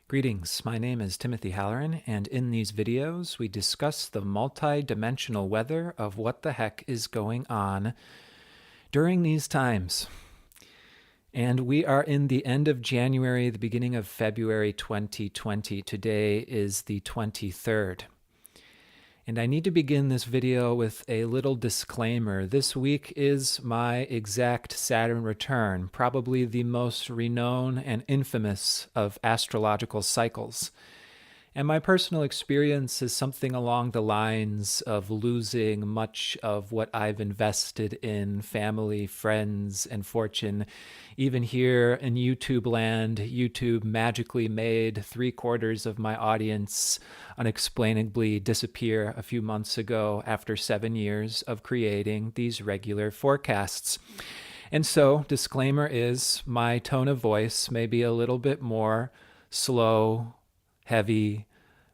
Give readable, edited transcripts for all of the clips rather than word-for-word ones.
Greetings, my name is Timothy Halloran, and in these videos we discuss the multi-dimensional weather of what the heck is going on during these times. And we are in the end of January, the beginning of February 2020. Today is the 23rd. And I need to begin this video with a little disclaimer. This week is my exact Saturn return, probably the most renowned and infamous of astrological cycles. And my personal experience is something along the lines of losing much of what I've invested in family, friends, and fortune. Even here in YouTube land, YouTube magically made 3/4 of my audience unexplainably disappear a few months ago after 7 years of creating these regular forecasts. And so, disclaimer is, my tone of voice may be a little bit more slow, heavy,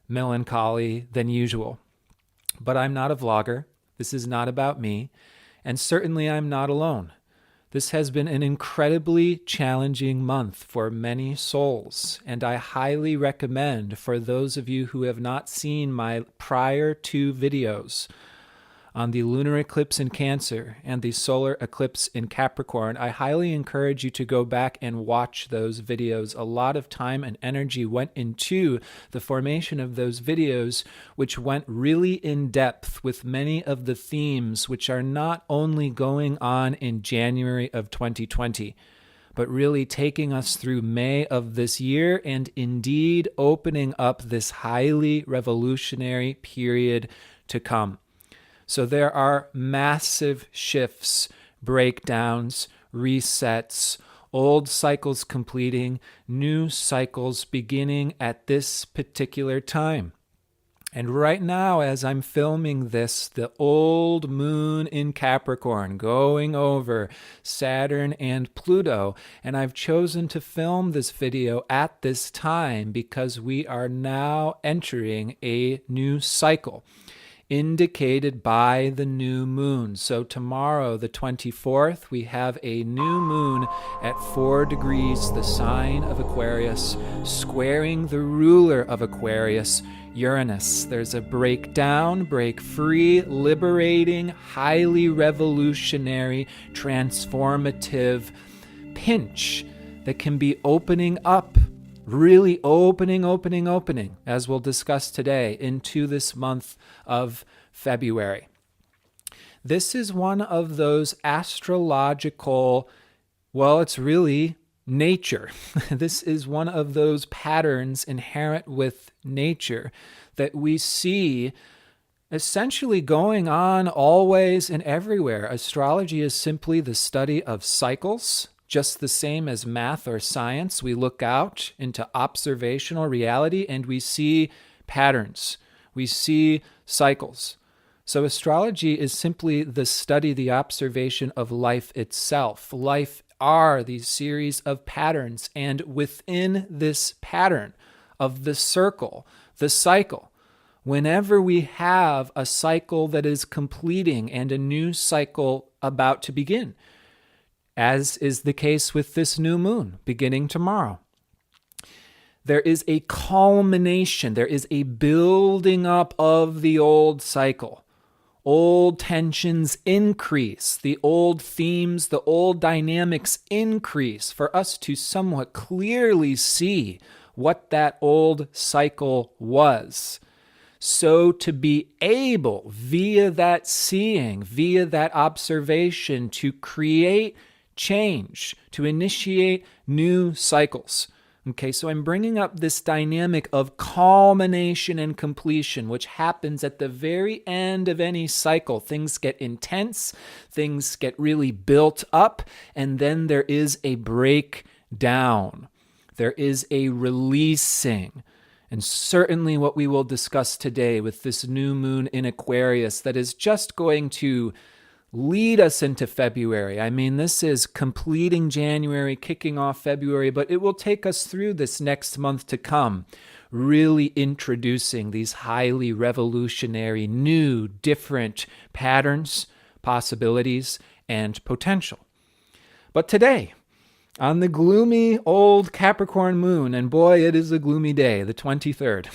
melancholy than usual. But I'm not a vlogger. This is not about me. And certainly I'm not alone. This has been an incredibly challenging month for many souls, and I highly recommend for those of you who have not seen my prior 2 videos on the lunar eclipse in Cancer and the solar eclipse in Capricorn, I highly encourage you to go back and watch those videos. A lot of time and energy went into the formation of those videos, which went really in depth with many of the themes which are not only going on in January of 2020, but really taking us through May of this year and indeed opening up this highly revolutionary period to come. So there are massive shifts, breakdowns, resets, old cycles completing, new cycles beginning at this particular time. And right now, as I'm filming this, the old moon in Capricorn going over Saturn and Pluto. And I've chosen to film this video at this time because we are now entering a new cycle, indicated by the new moon. So tomorrow, the 24th, we have a new moon at 4 degrees, the sign of Aquarius, squaring the ruler of Aquarius, Uranus. There's a breakdown, break free, liberating, highly revolutionary, transformative pinch that can be opening up, really opening, as we'll discuss today, into this month of February. This is one of those astrological, well, it's really nature. This is one of those patterns inherent with nature that we see essentially going on always and everywhere. Astrology is simply the study of cycles. Just the same as math or science, we look out into observational reality and we see patterns. We see cycles. So astrology is simply the study, the observation of life itself. Life are these series of patterns, and within this pattern of the circle, the cycle, whenever we have a cycle that is completing and a new cycle about to begin, as is the case with this new moon beginning tomorrow, there is a culmination, there is a building up of the old cycle. Old tensions increase, the old themes, the old dynamics increase for us to somewhat clearly see what that old cycle was. So to be able, via that seeing, via that observation, to create change, to initiate new cycles. Okay, so I'm bringing up this dynamic of culmination and completion, which happens at the very end of any cycle. Things get intense, things get really built up, and then there is a breakdown. There is a releasing. And certainly what we will discuss today with this new moon in Aquarius that is just going to lead us into February. I mean, this is completing January, kicking off February, but it will take us through this next month to come, really introducing these highly revolutionary, new, different patterns, possibilities, and potential. But today, on the gloomy old Capricorn moon, and boy, it is a gloomy day, the 23rd,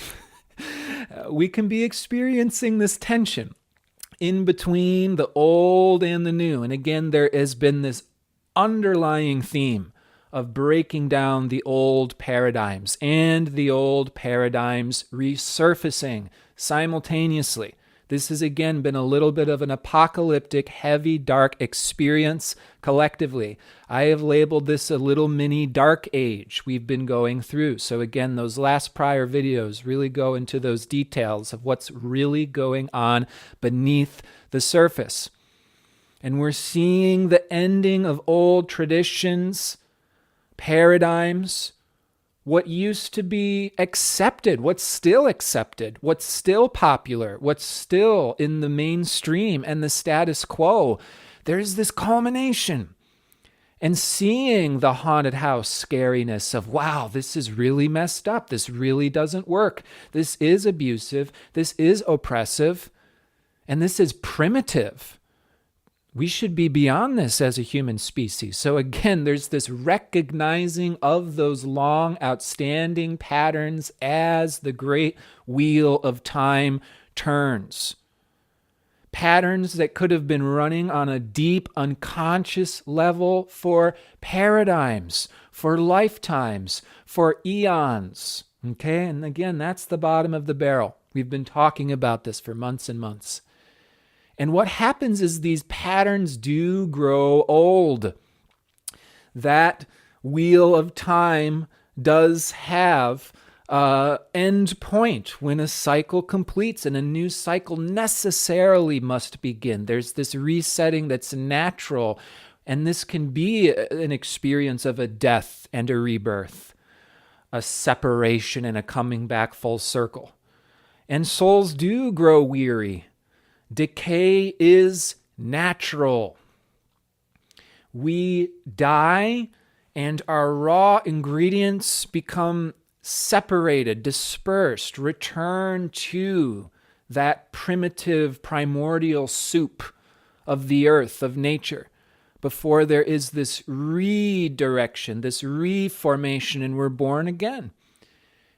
we can be experiencing this tension in between the old and the new. And again, there has been this underlying theme of breaking down the old paradigms and the old paradigms resurfacing simultaneously. This has again been a little bit of an apocalyptic, heavy, dark experience collectively. I have labeled this a little mini dark age we've been going through. So again, those last prior videos really go into those details of what's really going on beneath the surface. And we're seeing the ending of old traditions, paradigms, what used to be accepted, what's still popular, what's still in the mainstream and the status quo. There's this culmination. And seeing the haunted house scariness of, wow, this is really messed up. This really doesn't work. This is abusive. This is oppressive. And this is primitive. We should be beyond this as a human species. So again, there's this recognizing of those long outstanding patterns as the great wheel of time turns. Patterns that could have been running on a deep unconscious level for paradigms, for lifetimes, for eons. Okay, and again, that's the bottom of the barrel. We've been talking about this for months and months. And what happens is these patterns do grow old. That wheel of time does have an end point when a cycle completes, and a new cycle necessarily must begin. There's this resetting that's natural, and this can be an experience of a death and a rebirth, a separation and a coming back full circle. And souls do grow weary. Decay is natural. We die and our raw ingredients become separated, dispersed, return to that primitive, primordial soup of the earth, of nature, before there is this redirection, this reformation, and we're born again.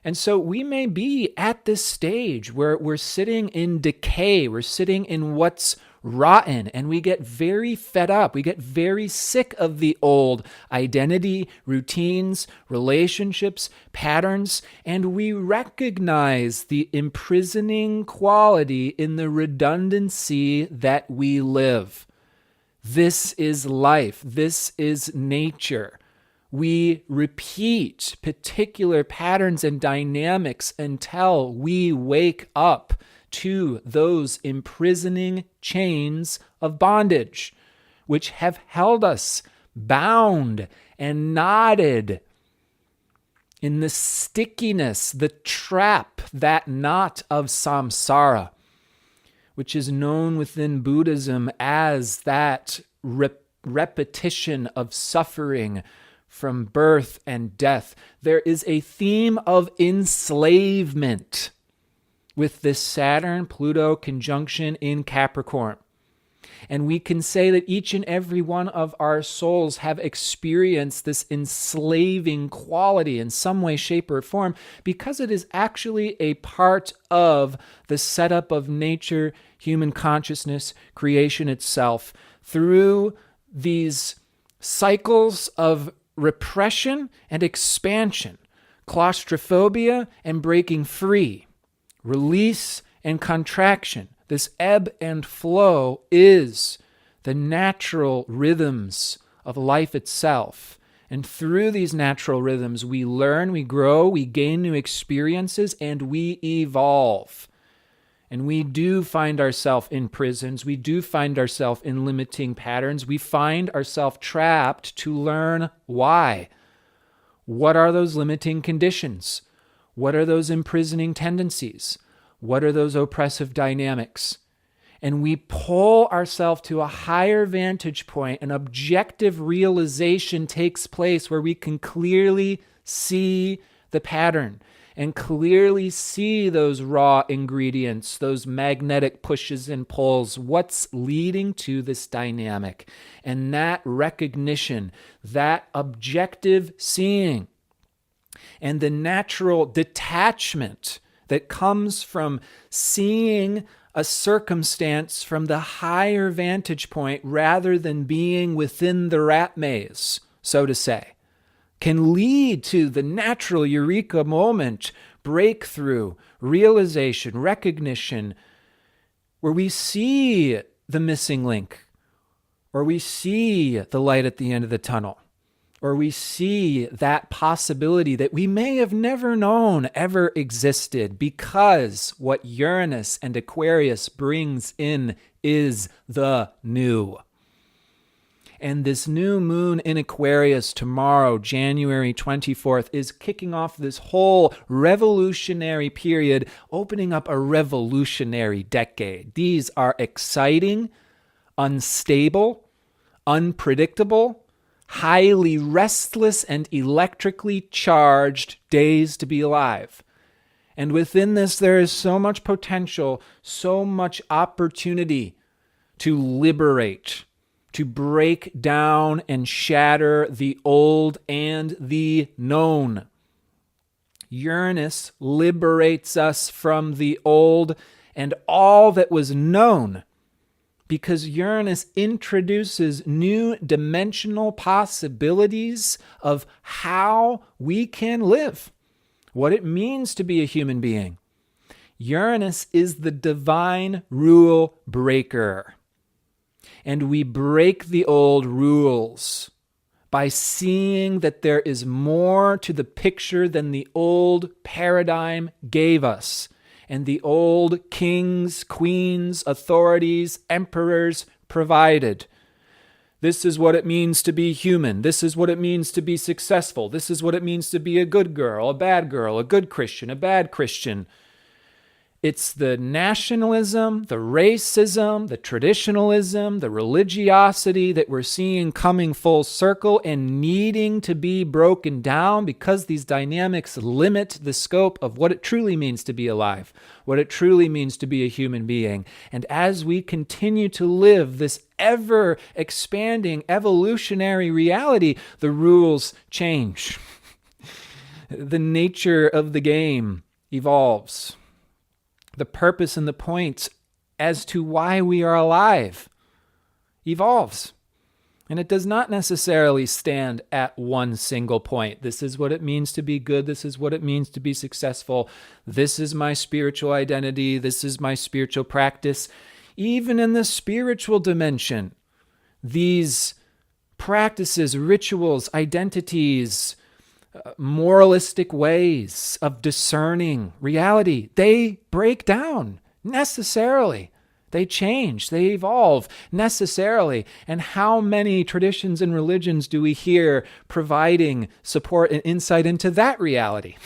And so we may be at this stage where we're sitting in decay, we're sitting in what's rotten, and we get very fed up, we get very sick of the old identity, routines, relationships, patterns, and we recognize the imprisoning quality in the redundancy that we live. This is life, this is nature. We repeat particular patterns and dynamics until we wake up to those imprisoning chains of bondage, which have held us bound and knotted in the stickiness, the trap, that knot of samsara, which is known within Buddhism as that repetition of suffering from birth and death. There is a theme of enslavement with this Saturn-Pluto conjunction in Capricorn. And we can say that each and every one of our souls have experienced this enslaving quality in some way, shape, or form, because it is actually a part of the setup of nature, human consciousness, creation itself, through these cycles of repression and expansion, claustrophobia and breaking free, release and contraction. This ebb and flow is the natural rhythms of life itself. And through these natural rhythms, we learn, we grow, we gain new experiences, and we evolve. And we do find ourselves in prisons. We do find ourselves in limiting patterns. We find ourselves trapped to learn why. What are those limiting conditions? What are those imprisoning tendencies? What are those oppressive dynamics? And we pull ourselves to a higher vantage point. An objective realization takes place where we can clearly see the pattern. and clearly see those raw ingredients, those magnetic pushes and pulls, what's leading to this dynamic. And that recognition, that objective seeing, and the natural detachment that comes from seeing a circumstance from the higher vantage point rather than being within the rat maze, so to say, can lead to the natural eureka moment, breakthrough, realization, recognition, where we see the missing link, or we see the light at the end of the tunnel, or we see that possibility that we may have never known ever existed, because what Uranus and Aquarius brings in is the new. And this new moon in Aquarius tomorrow, January 24th, is kicking off this whole revolutionary period, opening up a revolutionary decade. These are exciting, unstable, unpredictable, highly restless and electrically charged days to be alive. And within this, there is so much potential, so much opportunity to liberate, to break down and shatter the old and the known. Uranus liberates us from the old and all that was known, because Uranus introduces new dimensional possibilities of how we can live, what it means to be a human being. Uranus is the divine rule breaker. And we break the old rules by seeing that there is more to the picture than the old paradigm gave us, and the old kings, queens, authorities, emperors provided. This is what it means to be human. This is what it means to be successful. This is what it means to be a good girl, a good Christian, a bad Christian. It's the nationalism, the racism, the traditionalism, the religiosity that we're seeing coming full circle and needing to be broken down, because these dynamics limit the scope of what it truly means to be alive, what it truly means to be a human being. And as we continue to live this ever-expanding evolutionary reality, the rules change. The nature of the game evolves. The purpose and the point as to why we are alive evolves. And it does not necessarily stand at one single point. This is what it means to be good. This is what it means to be successful. This is my spiritual identity. This is my spiritual practice. Even in the spiritual dimension, these practices, rituals, identities, moralistic ways of discerning reality, they break down necessarily. They change, they evolve necessarily. And how many traditions and religions do we hear providing support and insight into that reality?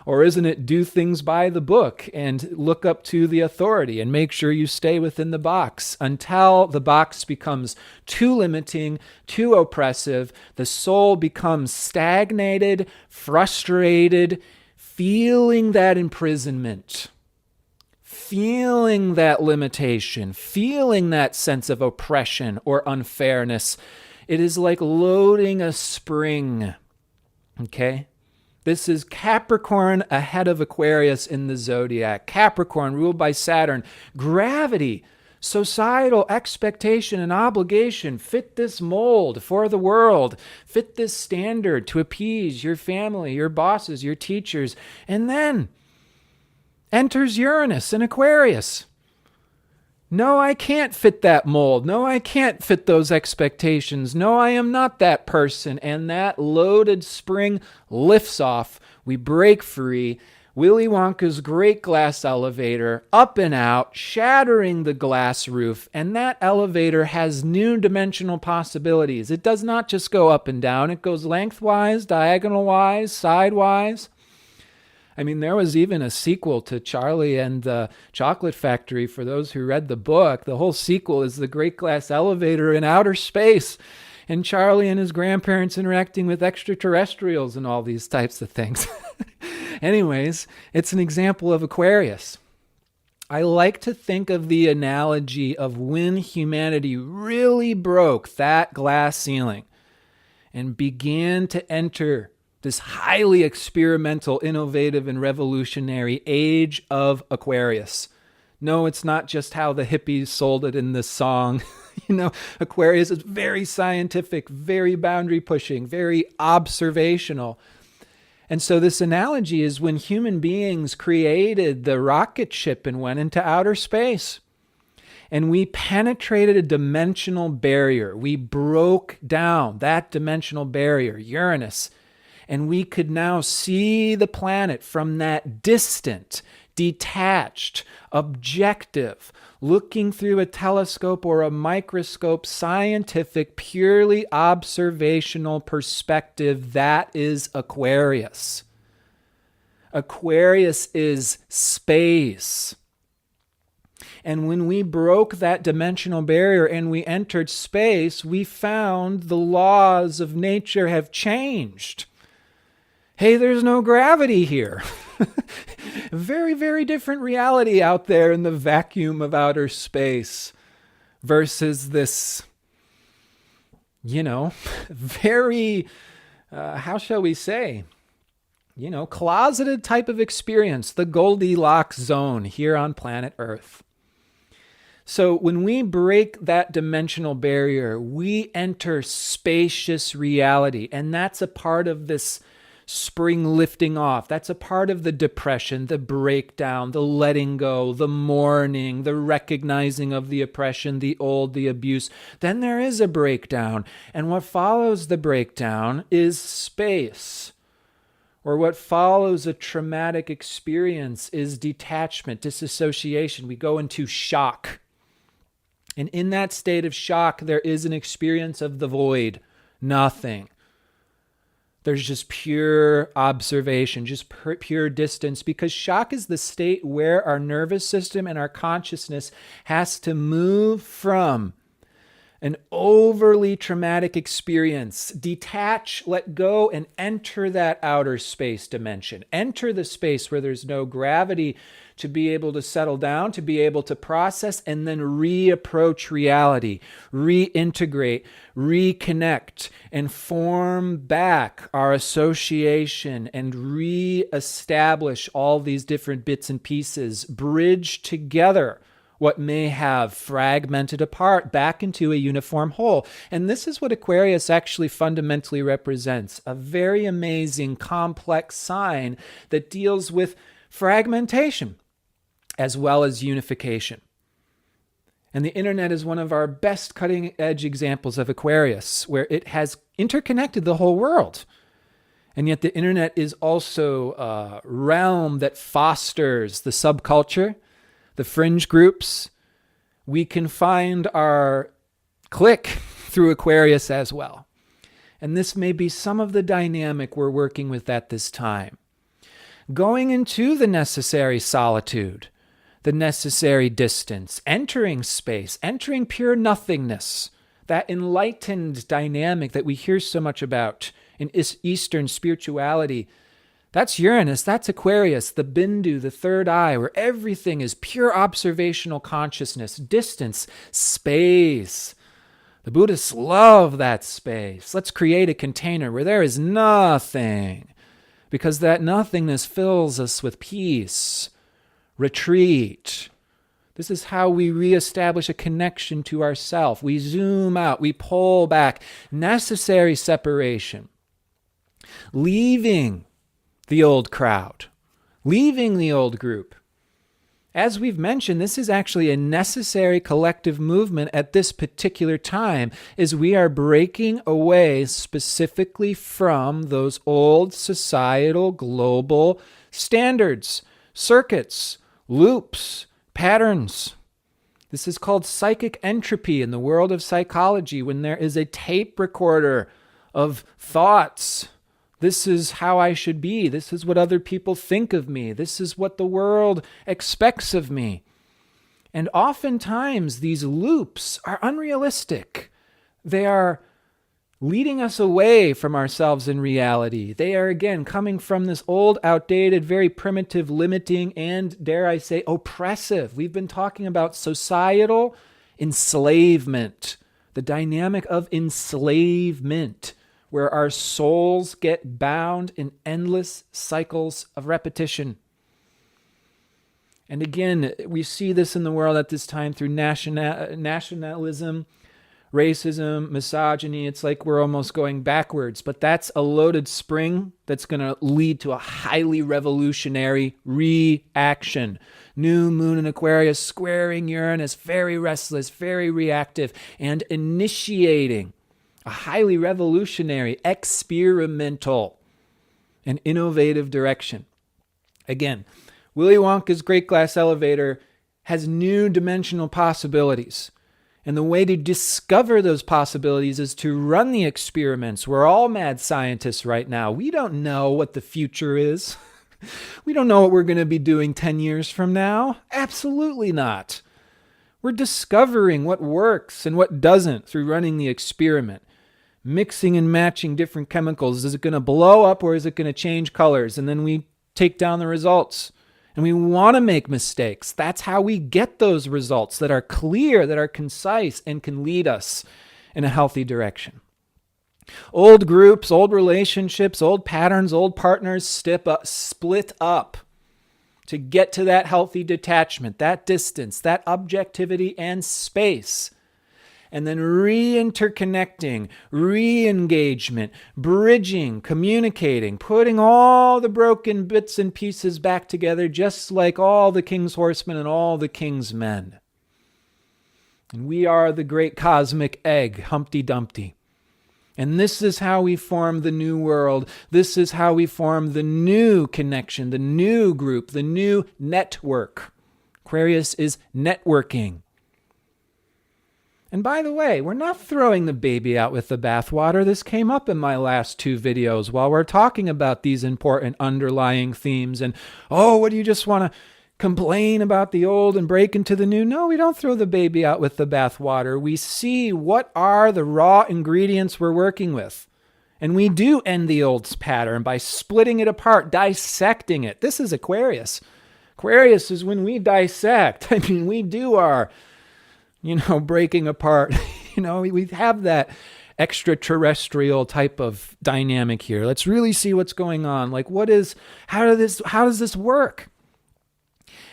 Or isn't it do things by the book and look up to the authority and make sure you stay within the box until the box becomes too limiting, too oppressive, the soul becomes stagnated, frustrated, feeling that imprisonment, feeling that limitation, feeling that sense of oppression or unfairness. It is like loading a spring, okay? This is Capricorn ahead of Aquarius in the zodiac. Capricorn ruled by Saturn. Gravity, societal expectation and obligation. Fit this mold for the world. Fit this standard to appease your family, your bosses, your teachers. And then enters Uranus in Aquarius. No, I can't fit that mold. No, I can't fit those expectations. No, I am not that person. And that loaded spring lifts off. We break free. Willy Wonka's great glass elevator, up and out, shattering the glass roof. And that elevator has new dimensional possibilities. It does not just go up and down. It goes lengthwise, diagonal-wise, sidewise. I mean, there was even a sequel to Charlie and the Chocolate Factory. For those who read the book, the whole sequel is the Great Glass Elevator in outer space, and Charlie and his grandparents interacting with extraterrestrials and all these types of things. Anyways, it's an example of Aquarius. I like to think of the analogy of when humanity really broke that glass ceiling and began to enter this highly experimental, innovative, and revolutionary age of Aquarius. No, it's not just how the hippies sold it in this song. Aquarius is very scientific, very boundary pushing, very observational. And so this analogy is when human beings created the rocket ship and went into outer space. And we penetrated a dimensional barrier. We broke down that dimensional barrier, Uranus. And we could now see the planet from that distant, detached, objective, looking through a telescope or a microscope, scientific, purely observational perspective. That is Aquarius. Aquarius is space. And when we broke that dimensional barrier and we entered space, we found the laws of nature have changed. Hey, there's no gravity here. Very, very different reality out there in the vacuum of outer space versus this, very, how shall we say, closeted type of experience, the Goldilocks zone here on planet Earth. So when we break that dimensional barrier, we enter spacious reality, and that's a part of this spring lifting off. That's a part of the depression, the breakdown, the letting go, the mourning, the recognizing of the oppression, the old, the abuse. Then there is a breakdown. And what follows the breakdown is space. Or what follows a traumatic experience is detachment, disassociation. We go into shock. And in that state of shock, there is an experience of the void, nothing. There's just pure observation, just pure distance, because shock is the state where our nervous system and our consciousness has to move from an overly traumatic experience, detach, let go, and enter that outer space dimension. Enter the space where there's no gravity to be able to settle down, to be able to process, and then reapproach reality, reintegrate, reconnect, and form back our association and reestablish all these different bits and pieces, bridge together what may have fragmented apart back into a uniform whole. And this is what Aquarius actually fundamentally represents, a very amazing, complex sign that deals with fragmentation as well as unification. And the internet is one of our best cutting-edge examples of Aquarius, where it has interconnected the whole world. And yet the internet is also a realm that fosters the subculture, the fringe groups. We can find our clique through Aquarius as well. And this may be some of the dynamic we're working with at this time. Going into the necessary solitude, the necessary distance, entering space, entering pure nothingness, that enlightened dynamic that we hear so much about in Eastern spirituality. That's Uranus, that's Aquarius, the Bindu, the third eye, where everything is pure observational consciousness, distance, space. The Buddhists love that space. Let's create a container where there is nothing, because that nothingness fills us with peace, retreat. This is how we reestablish a connection to ourself. We zoom out, we pull back, necessary separation, leaving the old crowd, leaving the old group. As we've mentioned, this is actually a necessary collective movement at this particular time, as we are breaking away specifically from those old societal global standards, circuits, loops, patterns. This is called psychic entropy in the world of psychology, when there is a tape recorder of thoughts. This is how I should be. This is what other people think of me. This is what the world expects of me. And oftentimes these loops are unrealistic. They are leading us away from ourselves in reality. They are, again, coming from this old, outdated, very primitive, limiting, and, dare I say, oppressive. We've been talking about societal enslavement, the dynamic of enslavement, where our souls get bound in endless cycles of repetition. And again, we see this in the world at this time through nationalism, racism, misogyny. It's like we're almost going backwards, but that's a loaded spring that's going to lead to a highly revolutionary reaction. New moon in Aquarius squaring Uranus, very restless, very reactive, and initiating a highly revolutionary, experimental, and innovative direction. Again, Willy Wonka's Great Glass Elevator has new dimensional possibilities. And the way to discover those possibilities is to run the experiments. We're all mad scientists right now. We don't know what the future is. We don't know what we're going to be doing 10 years from now. Absolutely not. We're discovering what works and what doesn't through running the experiment. Mixing and matching different chemicals. Is it going to blow up or is it going to change colors? And then we take down the results. And we want to make mistakes. That's how we get those results that are clear, that are concise, and can lead us in a healthy direction. Old groups, old relationships, old patterns, old partners split up to get to that healthy detachment, that distance, that objectivity and space. And then re-interconnecting, re-engagement, bridging, communicating, putting all the broken bits and pieces back together, just like all the king's horsemen and all the king's men. And we are the great cosmic egg, Humpty Dumpty. And this is how we form the new world. This is how we form the new connection, the new group, the new network. Aquarius is networking. And by the way, we're not throwing the baby out with the bathwater. This came up in my last 2 videos while we're talking about these important underlying themes. And, what do you just want to complain about the old and break into the new? No, we don't throw the baby out with the bathwater. We see what are the raw ingredients we're working with. And we do end the old pattern by splitting it apart, dissecting it. This is Aquarius. Aquarius is when we dissect. I mean, we do our breaking apart. We have that extraterrestrial type of dynamic here. Let's really see what's going on. Like, how does this work?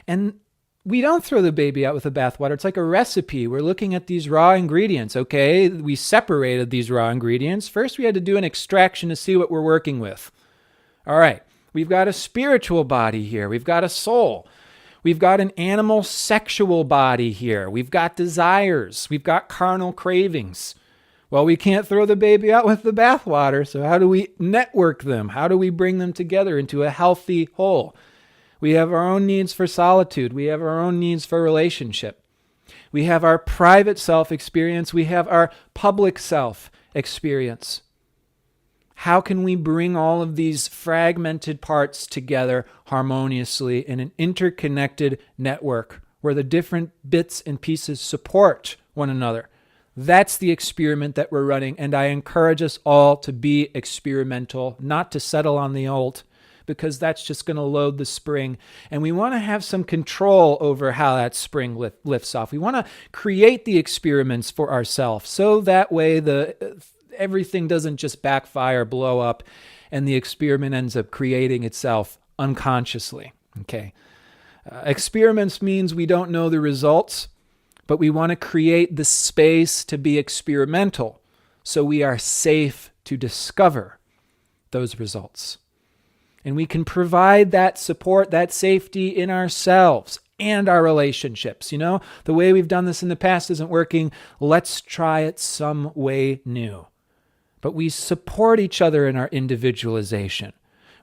And we don't throw the baby out with the bathwater. It's like a recipe. We're looking at these raw ingredients. Okay, we separated these raw ingredients. First, we had to do an extraction to see what we're working with. All right, we've got a spiritual body here. We've got a soul. We've got an animal sexual body here. We've got desires. We've got carnal cravings. Well, we can't throw the baby out with the bathwater, so how do we network them? How do we bring them together into a healthy whole? We have our own needs for solitude. We have our own needs for relationship. We have our private self experience. We have our public self experience. How can we bring all of these fragmented parts together harmoniously in an interconnected network where the different bits and pieces support one another? That's the experiment that we're running, and I encourage us all to be experimental, not to settle on the old, because that's just going to load the spring. And we want to have some control over how that spring lifts off. We want to create the experiments for ourselves, so that way everything doesn't just backfire, blow up, and the experiment ends up creating itself unconsciously. Okay. Experiments means we don't know the results, but we want to create the space to be experimental so we are safe to discover those results. And we can provide that support, that safety in ourselves and our relationships. The way we've done this in the past isn't working. Let's try it some way new. But we support each other in our individualization.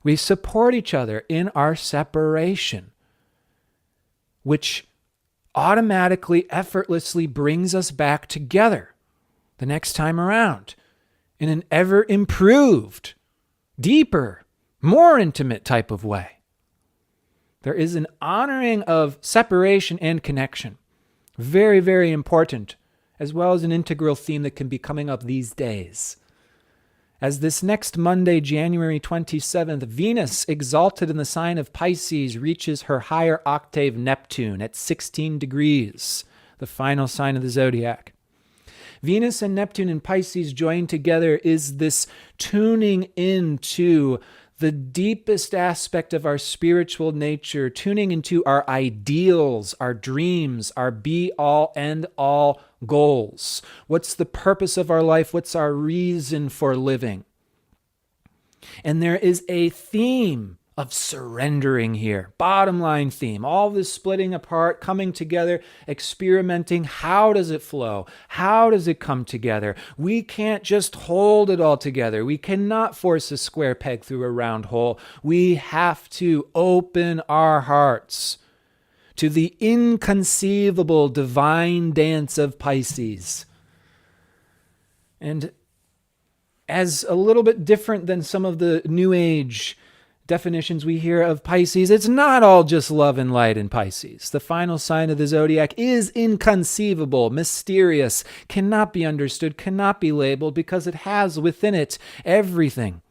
We support each other in our separation, which automatically, effortlessly brings us back together the next time around in an ever improved, deeper, more intimate type of way. There is an honoring of separation and connection. Very, very important, as well as an integral theme that can be coming up these days. As this next Monday, January 27th, Venus, exalted in the sign of Pisces, reaches her higher octave Neptune at 16 degrees, the final sign of the zodiac. Venus and Neptune in Pisces joined together is this tuning into the deepest aspect of our spiritual nature, tuning into our ideals, our dreams, our be-all, end-all goals. What's the purpose of our life? What's our reason for living? And there is a theme of surrendering here. Bottom line theme. All this splitting apart, coming together, experimenting. How does it flow? How does it come together? We can't just hold it all together. We cannot force a square peg through a round hole. We have to open our hearts to the inconceivable divine dance of Pisces. And as a little bit different than some of the New Age definitions we hear of Pisces, it's not all just love and light in Pisces. The final sign of the zodiac is inconceivable, mysterious, cannot be understood, cannot be labeled, because it has within it everything.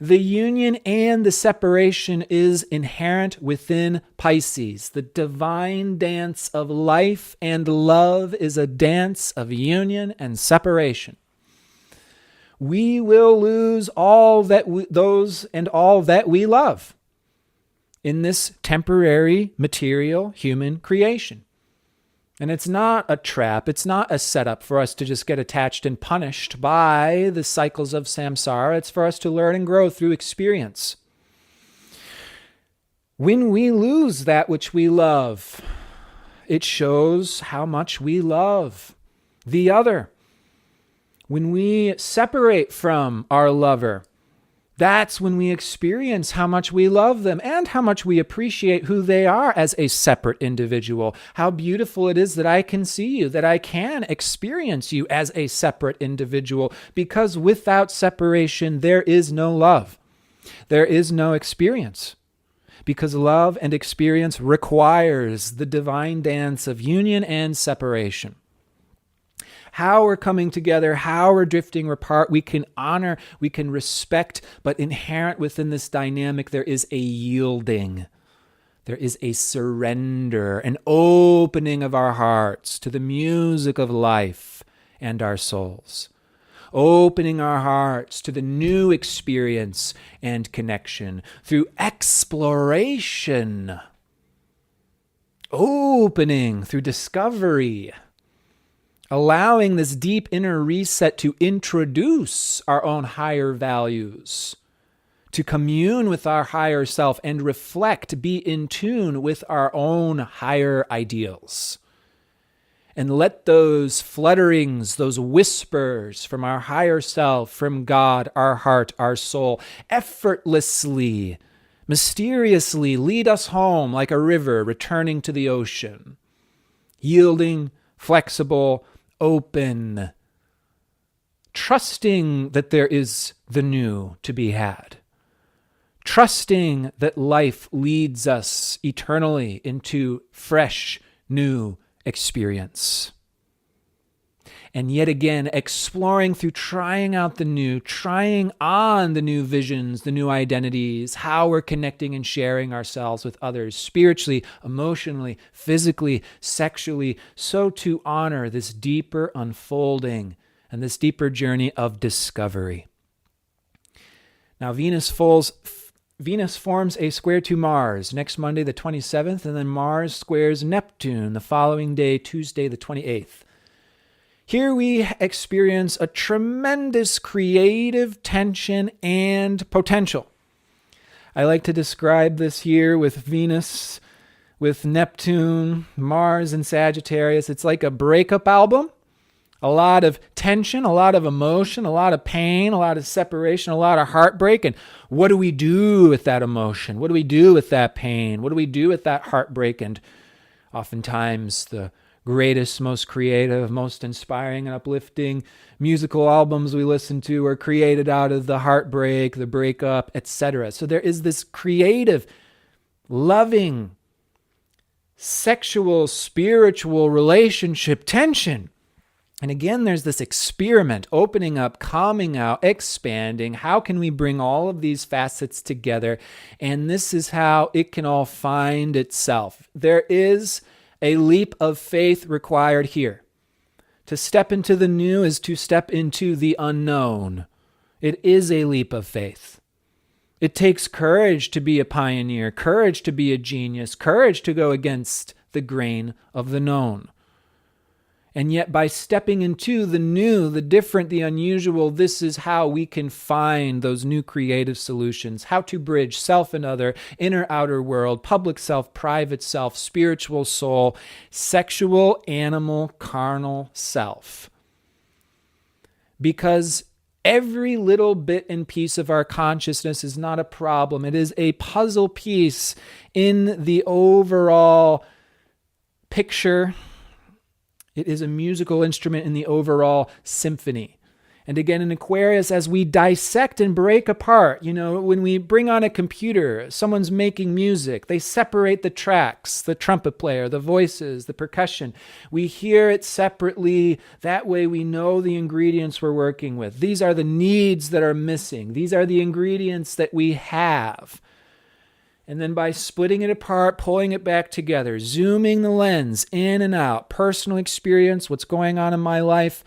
The union and the separation is inherent within Pisces. The divine dance of life and love is a dance of union and separation. We will lose all that all that we love in this temporary, material, human creation. And it's not a trap. It's not a setup for us to just get attached and punished by the cycles of samsara. It's for us to learn and grow through experience. When we lose that which we love, it shows how much we love the other. When we separate from our lover, that's when we experience how much we love them and how much we appreciate who they are as a separate individual. How beautiful it is that I can see you, that I can experience you as a separate individual, because without separation, there is no love. There is no experience, because love and experience requires the divine dance of union and separation. How we're coming together, how we're drifting apart, we can honor, we can respect, but inherent within this dynamic, there is a yielding. There is a surrender, an opening of our hearts to the music of life and our souls. Opening our hearts to the new experience and connection through exploration. Opening through discovery. Allowing this deep inner reset to introduce our own higher values, to commune with our higher self and reflect, be in tune with our own higher ideals. And let those flutterings, those whispers from our higher self, from God, our heart, our soul, effortlessly, mysteriously lead us home like a river returning to the ocean, yielding, flexible, open, trusting that there is the new to be had, trusting that life leads us eternally into fresh, new experience. And yet again, exploring through trying out the new, trying on the new visions, the new identities, how we're connecting and sharing ourselves with others spiritually, emotionally, physically, sexually, so to honor this deeper unfolding and this deeper journey of discovery. Now, Venus forms a square to Mars next Monday, the 27th, and then Mars squares Neptune the following day, Tuesday, the 28th. Here we experience a tremendous creative tension and potential. I like to describe this here with Venus, with Neptune, Mars, and Sagittarius. It's like a breakup album. A lot of tension, a lot of emotion, a lot of pain, a lot of separation, a lot of heartbreak. And what do we do with that emotion? What do we do with that pain? What do we do with that heartbreak? And oftentimes the greatest, most creative, most inspiring and uplifting musical albums we listen to are created out of the heartbreak, the breakup, etc. So there is this creative, loving, sexual, spiritual relationship tension And again, there's this experiment, opening up, coming out, expanding. How can we bring all of these facets together? And this is how it can all find itself. There is a leap of faith required here. To step into the new is to step into the unknown. It is a leap of faith. It takes courage to be a pioneer, courage to be a genius, courage to go against the grain of the known. And yet by stepping into the new, the different, the unusual, this is how we can find those new creative solutions, how to bridge self and other, inner, outer world, public self, private self, spiritual soul, sexual, animal, carnal self. Because every little bit and piece of our consciousness is not a problem. It is a puzzle piece in the overall picture. It is a musical instrument in the overall symphony. And again, in Aquarius, as we dissect and break apart, when we bring on a computer, someone's making music, they separate the tracks, the trumpet player, the voices, the percussion. We hear it separately. That way we know the ingredients we're working with. These are the needs that are missing. These are the ingredients that we have. And then by splitting it apart, pulling it back together, zooming the lens in and out, personal experience, what's going on in my life,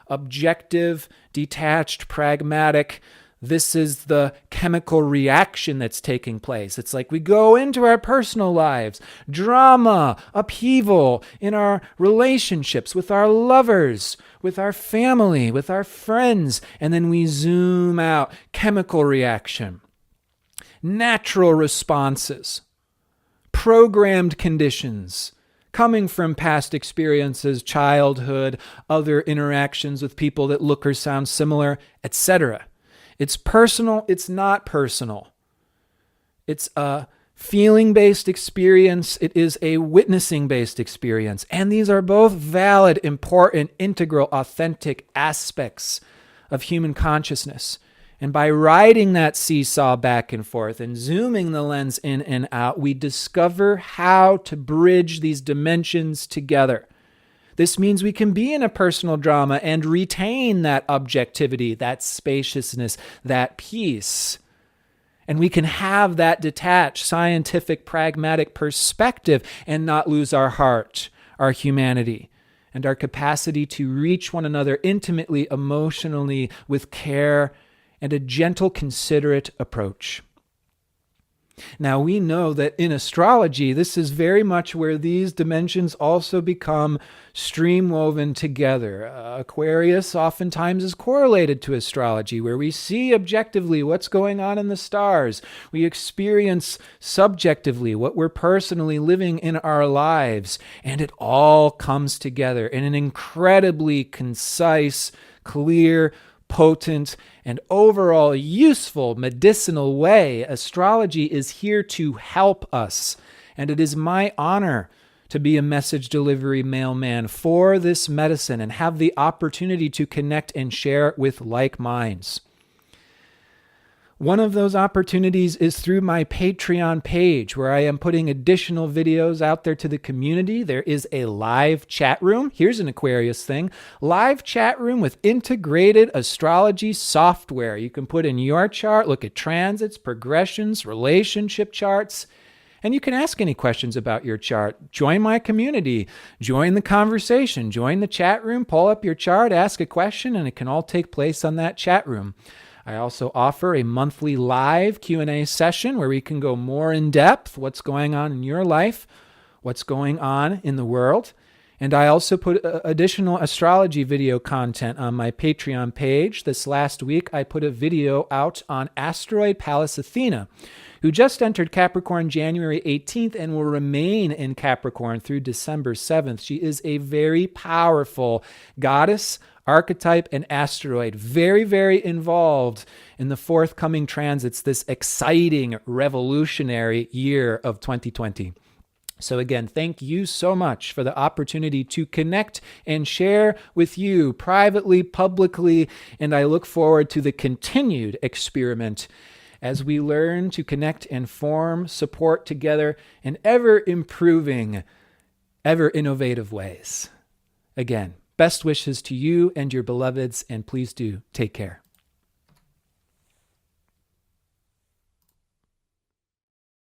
objective, detached, pragmatic. This is the chemical reaction that's taking place. It's like we go into our personal lives, drama, upheaval in our relationships with our lovers, with our family, with our friends, and then we zoom out, chemical reaction. Natural responses, programmed conditions, coming from past experiences, childhood, other interactions with people that look or sound similar, etc. It's personal, it's not personal. It's a feeling-based experience, it is a witnessing-based experience. And these are both valid, important, integral, authentic aspects of human consciousness. And by riding that seesaw back and forth and zooming the lens in and out, we discover how to bridge these dimensions together. This means we can be in a personal drama and retain that objectivity, that spaciousness, that peace. And we can have that detached, scientific, pragmatic perspective and not lose our heart, our humanity, and our capacity to reach one another intimately, emotionally, with care and a gentle, considerate approach. Now, we know that in astrology, this is very much where these dimensions also become stream-woven together. Aquarius oftentimes is correlated to astrology, where we see objectively what's going on in the stars. We experience subjectively what we're personally living in our lives, and it all comes together in an incredibly concise, clear, potent, and overall useful medicinal way. Astrology is here to help us, and it is my honor to be a message delivery mailman for this medicine and have the opportunity to connect and share with like minds. One of those opportunities is through my Patreon page, where I am putting additional videos out there to the community. There is a live chat room. Here's an Aquarius thing. Live chat room with integrated astrology software. You can put in your chart, look at transits, progressions, relationship charts, and you can ask any questions about your chart. Join my community. Join the conversation. Join the chat room. Pull up your chart, ask a question, and it can all take place on that chat room. I also offer a monthly live Q&A session where we can go more in depth, what's going on in your life, what's going on in the world. And I also put additional astrology video content on my Patreon page. This last week, I put a video out on asteroid Pallas Athena, who just entered Capricorn January 18th and will remain in Capricorn through December 7th. She is a very powerful goddess, archetype, and asteroid, very, very involved in the forthcoming transits, this exciting, revolutionary year of 2020. So again, thank you so much for the opportunity to connect and share with you privately, publicly, and I look forward to the continued experiment as we learn to connect and form, support together in ever-improving, ever-innovative ways. Again, Best wishes to you and your beloveds, and please do take care.